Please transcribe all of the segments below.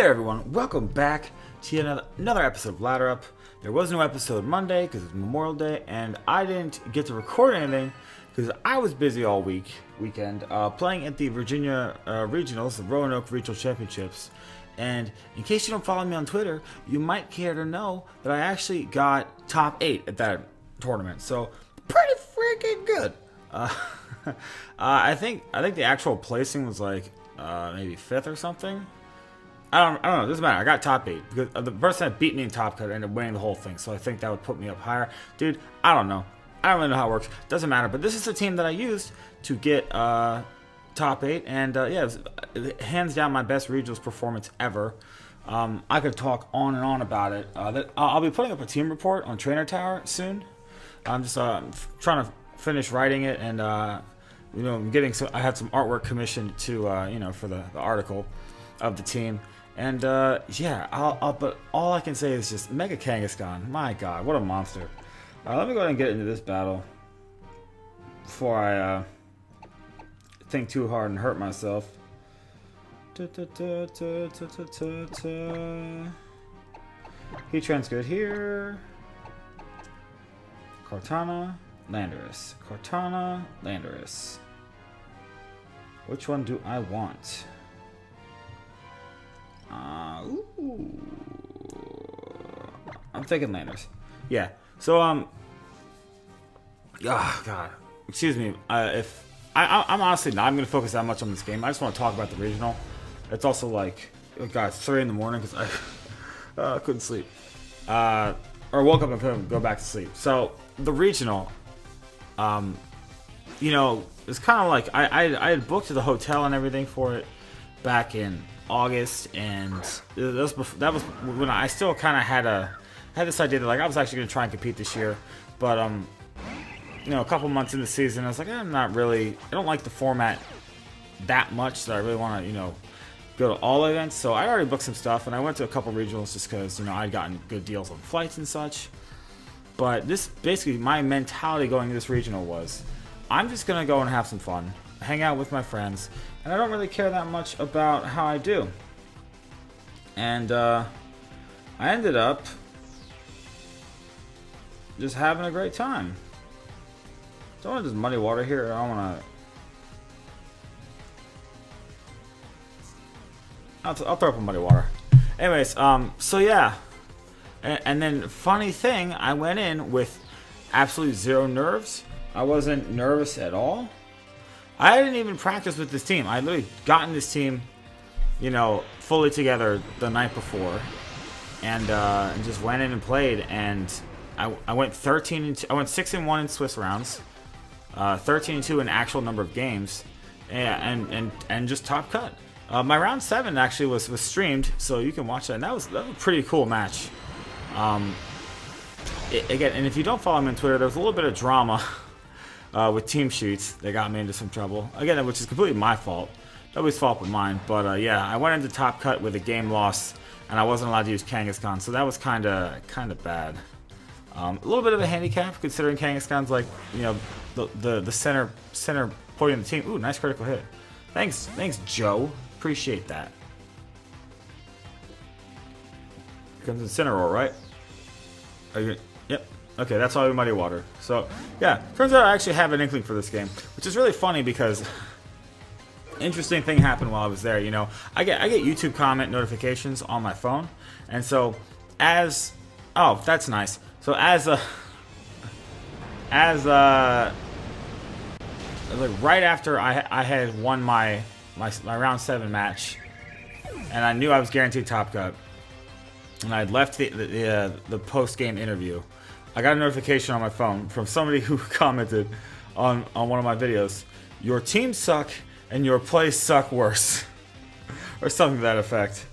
there, everyone. Welcome back to another episode of Ladder Up. There was no episode Monday because it's Memorial Day, and I didn't get to record anything because I was busy all weekend playing at the Virginia Regionals, the Roanoke Regional Championships. And in case you don't follow me on Twitter, you might care to know that I actually got top 8 at that tournament. So pretty freaking good. I think the actual placing was like maybe 5th or something. I don't know. It doesn't matter. I got top 8 because the person that beat me in top cut ended up winning the whole thing. So I think that would put me up higher. Dude, I don't know. I don't really know how it works. Doesn't matter. But this is the team that I used to get top 8. And yeah, it was hands down my best regionals performance ever. I could talk on and on about it. I'll be putting up a team report on Trainer Tower soon. I'm just trying to finish writing it, and I'm getting some. I had some artwork commissioned to for the article of the team. And yeah, but all I can say is just Mega Kangaskhan. My God, what a monster! Let me go ahead and get into this battle before I think too hard and hurt myself. Heatran's good here. Cortana, Landorus. Cortana, Landorus. Which one do I want? Ooh. I'm thinking Landorus. Yeah. So oh God, excuse me. If I'm honestly not going to focus that much on this game. I just want to talk about the regional. It's also like, oh God, it's 3 in the morning because I couldn't sleep. Or woke up and couldn't go back to sleep. So the regional, it's kind of like I had booked the hotel and everything for it back in August, and that was when I still kind of had this idea that like I was actually going to try and compete this year, but a couple months into the season I was like, I don't like the format that much that I really want to go to all events. So I already booked some stuff, and I went to a couple regionals just because I'd gotten good deals on flights and such. But this basically my mentality going to this regional was, I'm just gonna go and have some fun, hang out with my friends, and I don't really care that much about how I do. And I ended up just having a great time. Don't want to just muddy water here. I don't want to. I'll throw up in muddy water. Anyways, so yeah. And then, funny thing, I went in with absolutely zero nerves. I wasn't nervous at all. I didn't even practice with this team. I literally gotten this team, fully together the night before, and just went in and played. And I went 13-2. I went 6-1 in Swiss rounds, 13-2 in actual number of games, and just top cut. My round 7 actually was streamed, so you can watch that. And that was a pretty cool match. Again, and if you don't follow me on Twitter, there was a little bit of drama with team sheets that got me into some trouble. Again, which is completely my fault. Nobody's fault but mine. But yeah, I went into top cut with a game loss, and I wasn't allowed to use Kangaskhan, so that was kind of bad. A little bit of a handicap considering Kangaskhan's like the center point of the team. Ooh, nice critical hit. Thanks Joe. Appreciate that. Comes in center roll, right? Are you? Yep. Okay, that's all muddy water. So yeah, turns out I actually have an inkling for this game, which is really funny because interesting thing happened while I was there. I get YouTube comment notifications on my phone, and so that's nice. So like right after I had won my round 7 match, and I knew I was guaranteed top cut, and I had left the post-game interview, I got a notification on my phone from somebody who commented on one of my videos, "Your team suck and your plays suck worse," or something to that effect.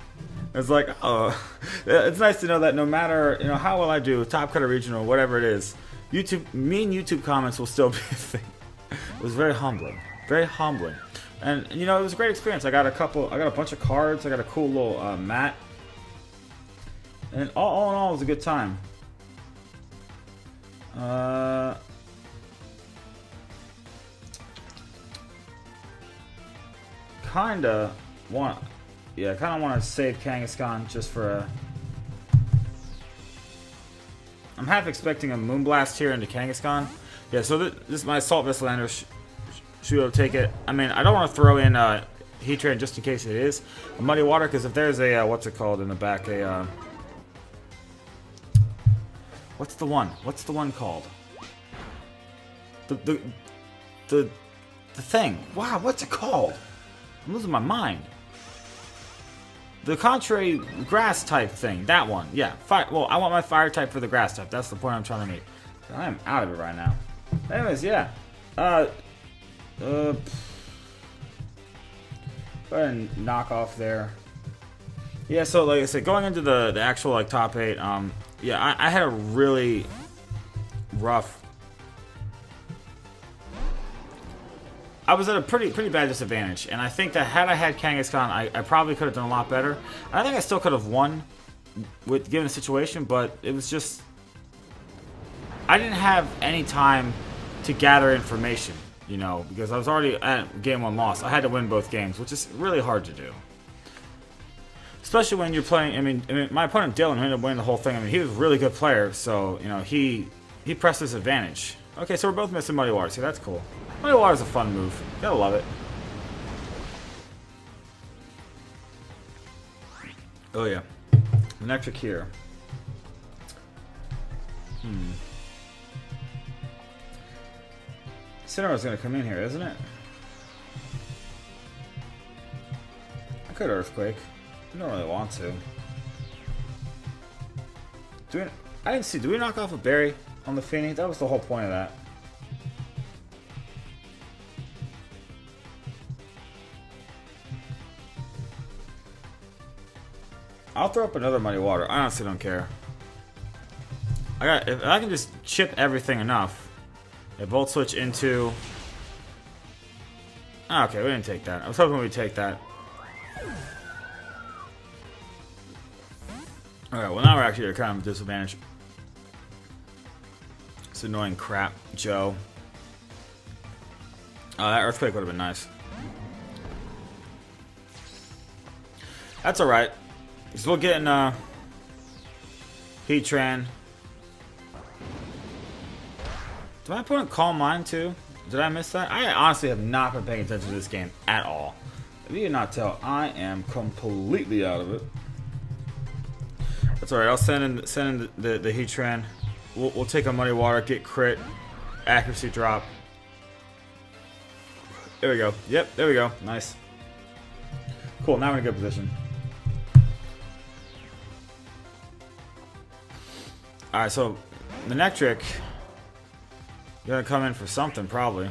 It's like, oh, it's nice to know that no matter how well I do, top cut or regional, whatever it is, YouTube comments will still be a thing. It was very humbling, and it was a great experience. I got a bunch of cards. I got a cool little mat. And all in all, it was a good time. Kinda want Yeah, I kind of want to save Kangaskhan just for a... I'm half expecting a Moonblast here into Kangaskhan. Yeah, so this is my Assault Vessel Lander. Should be able to take it. I mean, I don't want to throw in Heatran just in case it is a Muddy Water, because if there's a, what's it called in the back? What's the one? What's the one called? The thing. Wow, what's it called? I'm losing my mind. The contrary grass type thing. That one. Yeah. Fire. Well, I want my fire type for the grass type. That's the point I'm trying to make. I am out of it right now. Anyways, yeah. Go ahead and knock off there. Yeah, so like I said, going into the actual like top 8, yeah, I had a really rough... I was at a pretty bad disadvantage, and I think that had I had Kangaskhan, I probably could have done a lot better. I think I still could have won with given the situation, but it was just... I didn't have any time to gather information, you know, because I was already at game 1 loss. I had to win both games, which is really hard to do. Especially when you're playing, I mean my opponent Dylan ended up winning the whole thing. I mean, he was a really good player, so, you know, he pressed his advantage. Okay, so we're both missing Muddy Water. See, that's cool. Muddy Water is a fun move. Gotta love it. Oh, yeah. Manectric here. Cinera's gonna come in here, isn't it? I could Earthquake. I don't really want to. I didn't see. Do we knock off a berry on the Fini? That was the whole point of that. I'll throw up another Muddy Water. I honestly don't care. If I can just chip everything enough. A Volt Switch into... Okay, we didn't take that. I was hoping we'd take that. Alright, well now we're actually at kind of a disadvantage. It's annoying crap, Joe. Oh, that Earthquake would have been nice. That's alright. So we'll get in Heatran. Did my opponent Calm Mind too? Did I miss that? I honestly have not been paying attention to this game at all. If you cannot tell, I am completely out of it. That's alright, I'll send in the Heatran. We'll take a Muddy Water, get crit, accuracy drop. There we go. Yep, there we go. Nice. Cool, now we're in a good position. Alright, so Manectric gonna come in for something probably.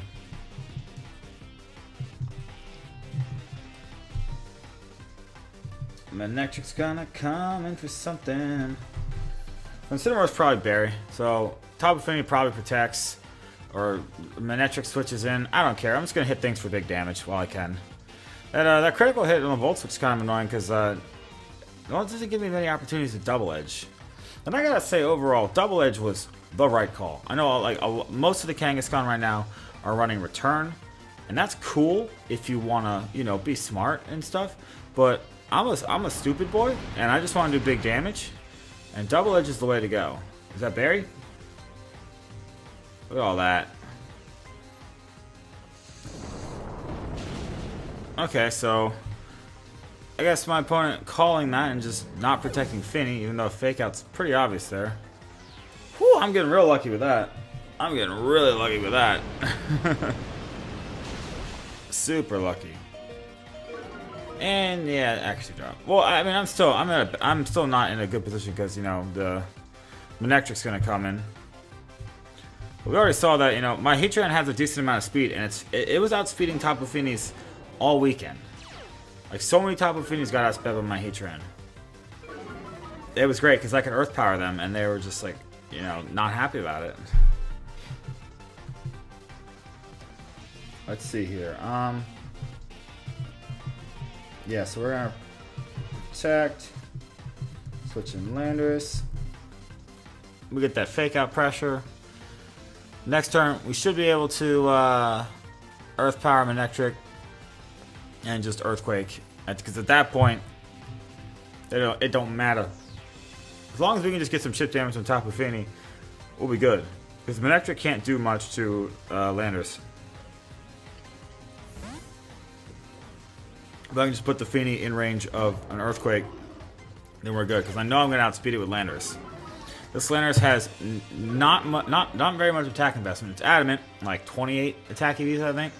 Manectric's gonna come in for something. Incineroar's probably Berry, so Tapu Fini probably protects, or Manectric switches in. I don't care. I'm just gonna hit things for big damage while I can. That critical hit on the Volt Switch is kind of annoying because it doesn't give me many opportunities to double edge. And I gotta say, overall, double edge was the right call. I know like most of the Kangaskhan right now are running return, and that's cool if you wanna, you know, be smart and stuff. But I'm a stupid boy, and I just want to do big damage. And double edge is the way to go. Is that Berry? Look at all that. Okay, so I guess my opponent calling that and just not protecting Fini, even though Fake Out's pretty obvious there. Whew, I'm getting real lucky with that. I'm getting really lucky with that. Super lucky. And yeah, accuracy drop. Well, I mean, I'm still not in a good position because, you know, the Manectric's gonna come in. But we already saw that, you know, my Heatran has a decent amount of speed, and it was outspeeding Tapu Finis all weekend. Like, so many Tapu Finis got outsped by my Heatran. It was great because I could Earth Power them, and they were just like, you know, not happy about it. Let's see here. Yeah, so we're gonna protect. Switch in Landorus. We get that Fake Out pressure. Next turn, we should be able to Earth Power Manectric and just Earthquake. Because at that point, It don't matter. As long as we can just get some chip damage on top of Fini, we'll be good. Because Manectric can't do much to Landers. If I can just put the Fini in range of an Earthquake, then we're good. Because I know I'm going to outspeed it with Landers. This Landers has not very much attack investment. It's adamant, like 28 attack EVs, I think.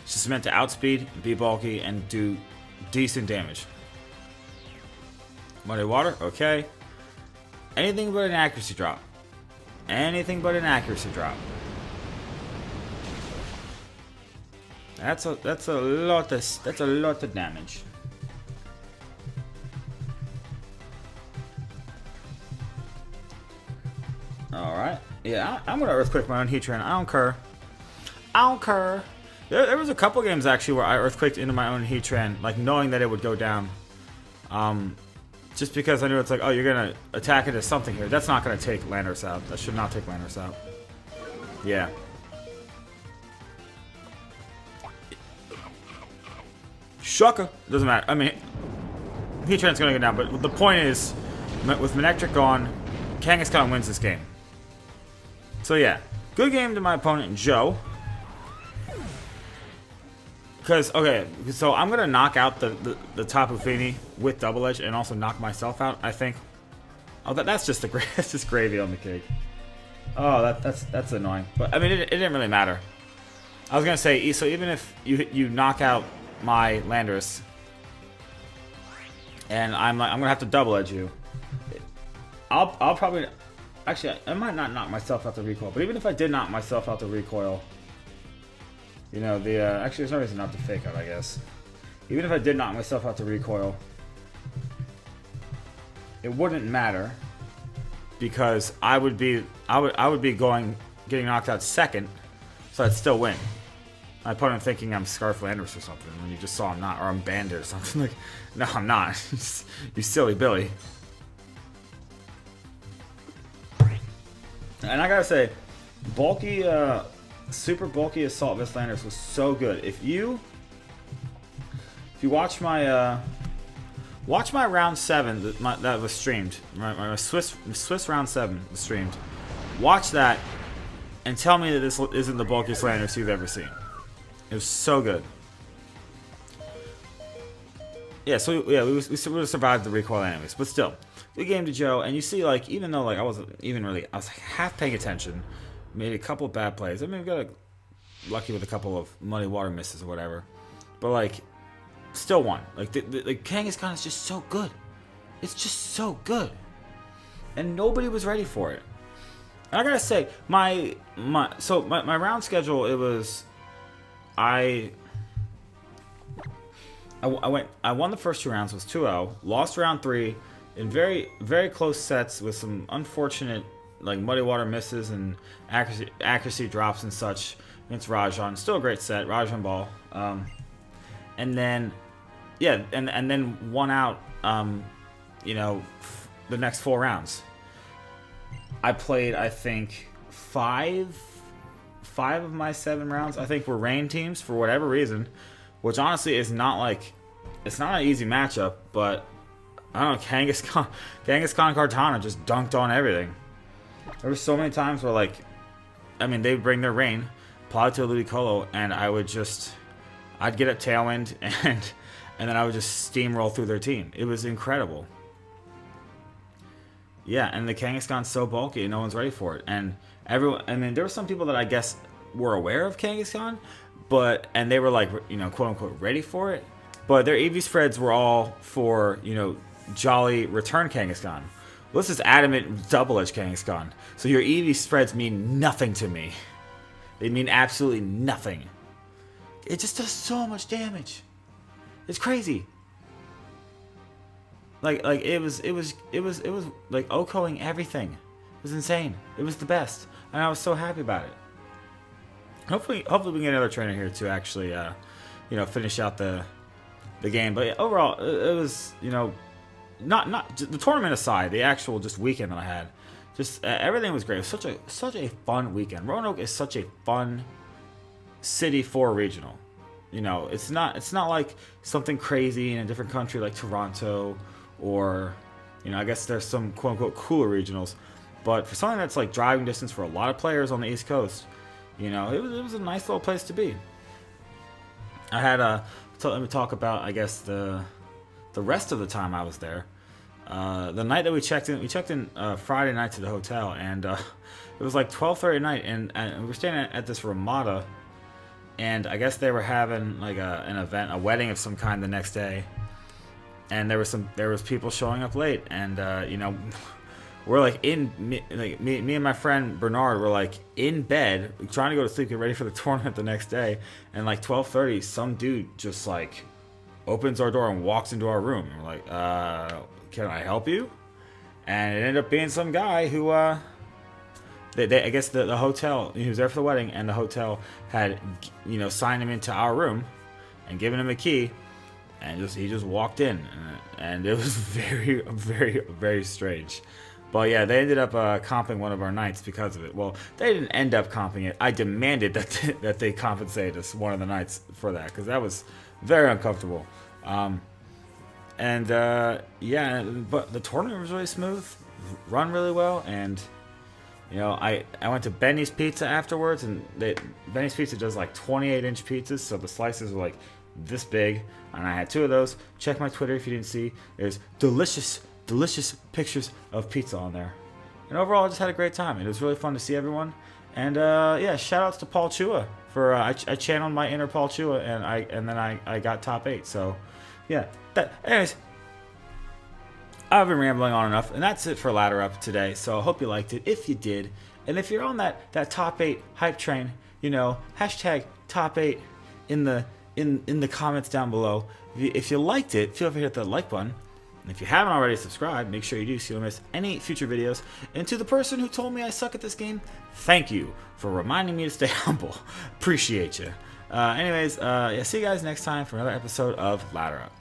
It's just meant to outspeed, be bulky, and do decent damage. Muddy Water, okay. Anything but an accuracy drop. Anything but an accuracy drop. That's a lot of damage. All right. Yeah, I'm gonna Earthquake my own Heatran. I don't care. I don't care. There was a couple games actually where I Earthquaked into my own Heatran, like knowing that it would go down. Just because I knew it's like, oh, you're gonna attack it as something here. That's not gonna take Landers out. That should not take Landers out. Yeah. Shaka. Doesn't matter. I mean, Heatran's gonna go down, but the point is, with Manectric gone, Kangaskhan wins this game. So yeah, good game to my opponent, Joe. Because, okay, so I'm going to knock out the Tapu Fini with Double Edge and also knock myself out, I think. Oh, that's just that's just gravy on the cake. Oh, that's annoying. But, I mean, it didn't really matter. I was going to say, so even if you knock out my Landers, and I'm going to have to Double Edge you, I'll probably... Actually, I might not knock myself out the recoil, but even if I did knock myself out the recoil... You know, actually, there's no reason not to fake out, I guess. Even if I did knock myself out to recoil, it wouldn't matter because I would be getting knocked out second, so I'd still win. My opponent thinking I'm Scarf Landers or something when you just saw I'm not, or I'm Bandit or something. Like, no, I'm not. You silly Billy. And I gotta say, bulky. Super bulky Assault Vest Landers was so good. If you watch my round 7 that was streamed, my Swiss round 7 was streamed. Watch that and tell me that this isn't the bulkiest Landers you've ever seen. It was so good. Yeah, so yeah, we would have survived the recoil anyways, but still, good game to Joe. And you see, like, even though like I was like half paying attention. Made a couple of bad plays. I mean, we got lucky with a couple of muddy water misses or whatever. But, like, still won. Like, the Kangaskhan is just so good. It's just so good. And nobody was ready for it. And I gotta say, my round schedule, it was... I won the first 2 rounds, was 2-0. Lost round 3 in very, very close sets with some unfortunate... like muddy water misses and accuracy drops and such against Rajan. Still a great set, Rajan Ball. And then, yeah, and then won out, you know, the next 4 rounds. I played, I think, 5 of my 7 rounds, I think, were rain teams for whatever reason, which honestly is not like, it's not an easy matchup, but I don't know, Kangaskhan Kartana just dunked on everything. There were so many times where, like, I mean, they would bring their rain, apply it to a Ludicolo, and I'd get a Tailwind, and then I would just steamroll through their team. It was incredible. Yeah, and the Kangaskhan's so bulky, and no one's ready for it. And everyone, I mean, there were some people that I guess were aware of Kangaskhan, and they were like, you know, quote unquote, ready for it. But their EV spreads were all for, you know, jolly return Kangaskhan. Well, this is adamant Double Edge Kangaskhan. So your EV spreads mean nothing to me. They mean absolutely nothing. It just does so much damage. It's crazy. Like it was like OHKOing everything. It was insane. It was the best, and I was so happy about it. Hopefully we can get another trainer here to actually, you know, finish out the game. But overall, it was, you know, not the tournament aside, the actual just weekend that I had, just everything was great. It was such a fun weekend. Roanoke is such a fun city for a regional. You know, it's not like something crazy in a different country like Toronto or, you know, I guess there's some quote-unquote cooler regionals. But for something that's like driving distance for a lot of players on the East Coast, you know, it was a nice little place to be. I had let me talk about, I guess, the rest of the time I was there. The night that we checked in Friday night to the hotel, and it was like 12:30 at night, and we were staying at this Ramada, and I guess they were having like an event, a wedding of some kind the next day, and there was people showing up late, and you know, we're like me and my friend Bernard were like in bed trying to go to sleep, get ready for the tournament the next day, and like 12:30, some dude just like opens our door and walks into our room, and we're like, can I help you? And it ended up being some guy who, I guess the hotel, he was there for the wedding, and the hotel had, you know, signed him into our room and given him a key, and he just walked in, and it was very, very, very strange. But yeah, they ended up comping one of our nights because of it. Well, they didn't end up comping it. I demanded that they compensate us one of the nights for that, because that was very uncomfortable. Yeah, but the tournament was really smooth, run really well, and you know, I went to Benny's Pizza afterwards, and Benny's Pizza does like 28-inch pizzas, so the slices were like this big, and I had 2 of those. Check my Twitter if you didn't see. There's delicious pictures of pizza on there. And overall, I just had a great time. It was really fun to see everyone. And yeah, shout outs to Paul Chua for I channeled my inner Paul Chua, and then I got top 8. So yeah. Anyways, I've been rambling on enough, and that's it for Ladder Up today. So I hope you liked it. If you did, and if you're on that top 8 hype train, you know, hashtag top 8 in the comments down below. If you liked it, feel free to hit that like button. And if you haven't already subscribed, make sure you do so you don't miss any future videos. And to the person who told me I suck at this game, thank you for reminding me to stay humble. Appreciate you. Anyways, yeah, see you guys next time for another episode of Ladder Up.